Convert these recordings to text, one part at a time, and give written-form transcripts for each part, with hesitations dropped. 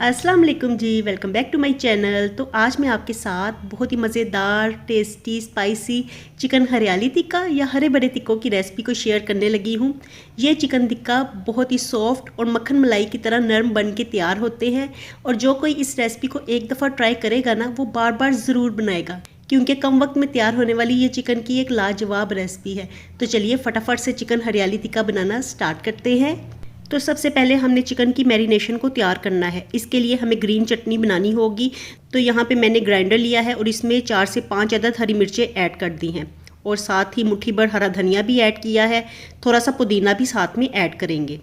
अस्सलाम वालेकुम जी, welcome back to my channel. तो आज मैं आपके साथ बहुत ही मज़ेदार, टेस्टी, स्पाइसी चिकन हरियाली टिक्का या हरे भरे टिक्कों की रेसिपी को शेयर करने लगी हूँ। ये चिकन टिक्का बहुत ही सॉफ्ट और मक्खन मलाई की तरह नरम बन के तैयार होते हैं और जो कोई इस रेसिपी को एक दफ़ा ट्राई करेगा ना, वो बार बार ज़रूर बनाएगा क्योंकि कम वक्त में तैयार होने वाली ये चिकन की एक लाजवाब रेसिपी है। तो चलिए फटाफट से चिकन हरियाली टिक्का बनाना स्टार्ट करते हैं। तो सबसे पहले हमने चिकन की मैरिनेशन को तैयार करना है। इसके लिए हमें ग्रीन चटनी बनानी होगी। तो यहाँ पे मैंने ग्राइंडर लिया है और इसमें 4 से 5 अदद हरी मिर्चें ऐड कर दी हैं और साथ ही मुट्ठी भर हरा धनिया भी ऐड किया है। थोड़ा सा पुदीना भी साथ में ऐड करेंगे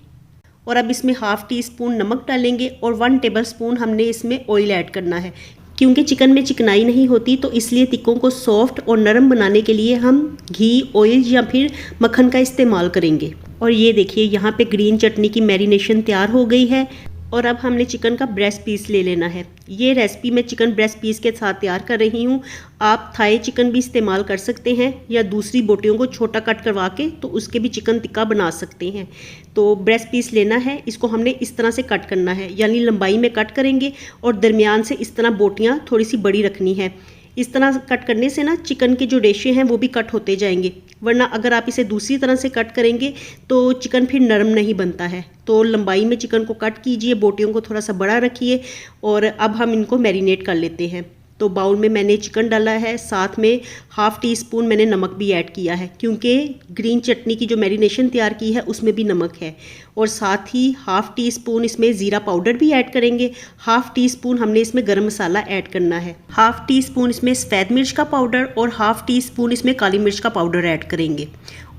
और अब इसमें हाफ़ टी स्पून नमक डालेंगे और 1 टेबल स्पून हमने इसमें ऑयल ऐड करना है। क्योंकि चिकन में चिकनाई नहीं होती तो इसलिए टिक्कों को सॉफ्ट और नरम बनाने के लिए हम घी, ऑयल या फिर मक्खन का इस्तेमाल करेंगे। और ये देखिए यहाँ पे ग्रीन चटनी की मैरिनेशन तैयार हो गई है और अब हमने चिकन का ब्रेस्ट पीस ले लेना है। ये रेसिपी मैं चिकन ब्रेस्ट पीस के साथ तैयार कर रही हूँ। आप थाई चिकन भी इस्तेमाल कर सकते हैं या दूसरी बोटियों को छोटा कट करवा के तो उसके भी चिकन टिक्का बना सकते हैं। तो ब्रेस्ट पीस लेना है, इसको हमने इस तरह से कट करना है, यानी लंबाई में कट करेंगे और दरमियान से इस तरह बोटियाँ थोड़ी सी बड़ी रखनी है। इस तरह कट करने से ना चिकन के जो रेशे हैं वो भी कट होते जाएंगे, वरना अगर आप इसे दूसरी तरह से कट करेंगे तो चिकन फिर नरम नहीं बनता है। तो लंबाई में चिकन को कट कीजिए, बोटियों को थोड़ा सा बड़ा रखिए और अब हम इनको मैरिनेट कर लेते हैं। तो बाउल में मैंने चिकन डाला है, साथ में हाफ़ टी स्पून मैंने नमक भी ऐड किया है क्योंकि ग्रीन चटनी की जो मैरिनेशन तैयार की है उसमें भी नमक है। और साथ ही हाफ़ टी स्पून इसमें ज़ीरा पाउडर भी ऐड करेंगे। हाफ़ टी स्पून हमने इसमें गरम मसाला ऐड करना है। हाफ़ टी स्पून इसमें सफ़ेद मिर्च का पाउडर और हाफ़ टी स्पून इसमें काली मिर्च का पाउडर ऐड करेंगे।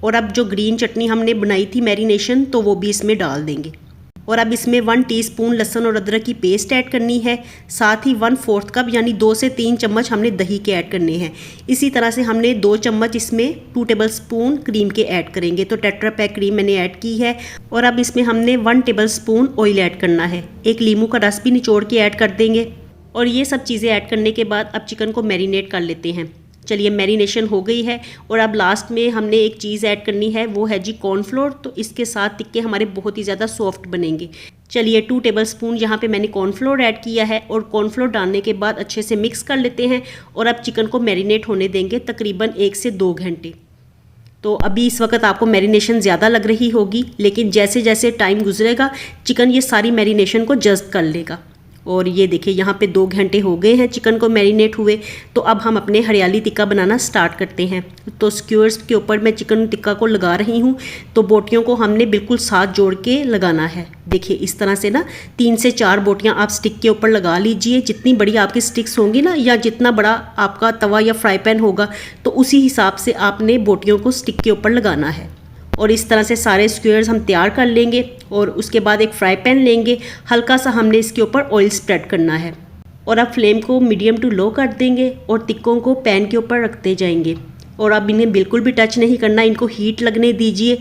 और अब जो ग्रीन चटनी हमने बनाई थी मैरिनेशन, तो वो भी इसमें डाल देंगे। और अब इसमें 1 टीस्पून लहसुन और अदरक की पेस्ट ऐड करनी है। साथ ही 1/4 कप यानी 2 से 3 चम्मच हमने दही के ऐड करने हैं। इसी तरह से हमने 2 चम्मच इसमें 2 टेबल स्पून क्रीम के ऐड करेंगे। तो टेट्रा पैक क्रीम मैंने ऐड की है। और अब इसमें हमने 1 टेबल स्पून ऑयल ऐड करना है। एक लीमू का रस भी निचोड़ के ऐड कर देंगे। और ये सब चीज़ें ऐड करने के बाद अब चिकन को मैरिनेट कर लेते हैं। चलिए मैरिनेशन हो गई है और अब लास्ट में हमने एक चीज़ ऐड करनी है, वो है जी कॉर्नफ्लोर। तो इसके साथ टिक्के हमारे बहुत ही ज़्यादा सॉफ्ट बनेंगे। चलिए 2 टेबल स्पून यहाँ पे मैंने कॉर्नफ्लोर ऐड किया है और कॉर्नफ्लोर डालने के बाद अच्छे से मिक्स कर लेते हैं और अब चिकन को मैरिनेट होने देंगे तकरीबन 1 से 2 घंटे। तो अभी इस वक्त आपको मैरिनेशन ज़्यादा लग रही होगी, लेकिन जैसे जैसे टाइम गुजरेगा चिकन ये सारी मैरिनेशन को जज़्ब कर लेगा। और ये देखिए यहाँ पे 2 घंटे हो गए हैं चिकन को मैरिनेट हुए। तो अब हम अपने हरियाली टिक्का बनाना स्टार्ट करते हैं। तो स्क्यूअर्स के ऊपर मैं चिकन टिक्का को लगा रही हूँ। तो बोटियों को हमने बिल्कुल साथ जोड़ के लगाना है। देखिए इस तरह से ना 3 से 4 बोटियाँ आप स्टिक के ऊपर लगा लीजिए। जितनी बड़ी आपकी स्टिक्स होंगी ना, या जितना बड़ा आपका तवा या फ्राई पैन होगा, तो उसी हिसाब से आपने बोटियों को स्टिक के ऊपर लगाना है। और इस तरह से सारे स्क्वायर्स हम तैयार कर लेंगे और उसके बाद एक फ्राई पैन लेंगे। हल्का सा हमने इसके ऊपर ऑयल स्प्रेड करना है और अब फ्लेम को मीडियम टू लो कर देंगे और टिक्कों को पैन के ऊपर रखते जाएंगे। और अब इन्हें बिल्कुल भी टच नहीं करना, इनको हीट लगने दीजिए।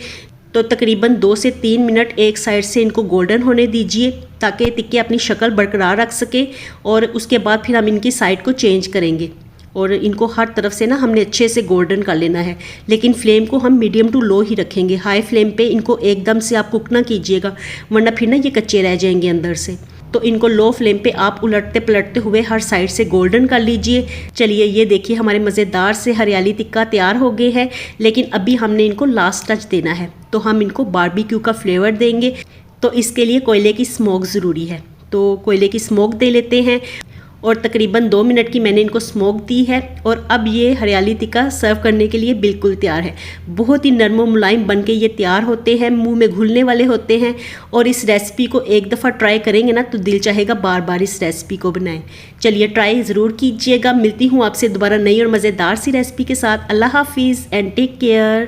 तो तकरीबन 2 से 3 मिनट एक साइड से इनको गोल्डन होने दीजिए ताकि टिक्के अपनी शक्ल बरकरार रख सके। और उसके बाद फिर हम इनकी साइड को चेंज करेंगे और इनको हर तरफ से ना हमने अच्छे से गोल्डन कर लेना है। लेकिन फ्लेम को हम मीडियम टू लो ही रखेंगे। हाई फ्लेम पे इनको एकदम से आप कुक ना कीजिएगा, वरना फिर ना ये कच्चे रह जाएंगे अंदर से। तो इनको लो फ्लेम पे आप उलटते पलटते हुए हर साइड से गोल्डन कर लीजिए। चलिए ये देखिए हमारे मज़ेदार से हरियाली टिक्का तैयार हो गए हैं। लेकिन अभी हमने इनको लास्ट टच देना है, तो हम इनको बारबेक्यू का फ्लेवर देंगे। तो इसके लिए कोयले की स्मोक ज़रूरी है। तो कोयले की स्मोक दे लेते हैं और तकरीबन 2 मिनट की मैंने इनको स्मोक दी है। और अब ये हरियाली टिक्का सर्व करने के लिए बिल्कुल तैयार है। बहुत ही नरम मुलायम बन के ये तैयार होते हैं, मुंह में घुलने वाले होते हैं। और इस रेसिपी को एक दफ़ा ट्राई करेंगे ना तो दिल चाहेगा बार बार इस रेसिपी को बनाएं। चलिए ट्राई ज़रूर कीजिएगा। मिलती हूँ आपसे दोबारा नई और मज़ेदार सी रेसिपी के साथ। अल्लाह हाफिज़ एंड टेक केयर।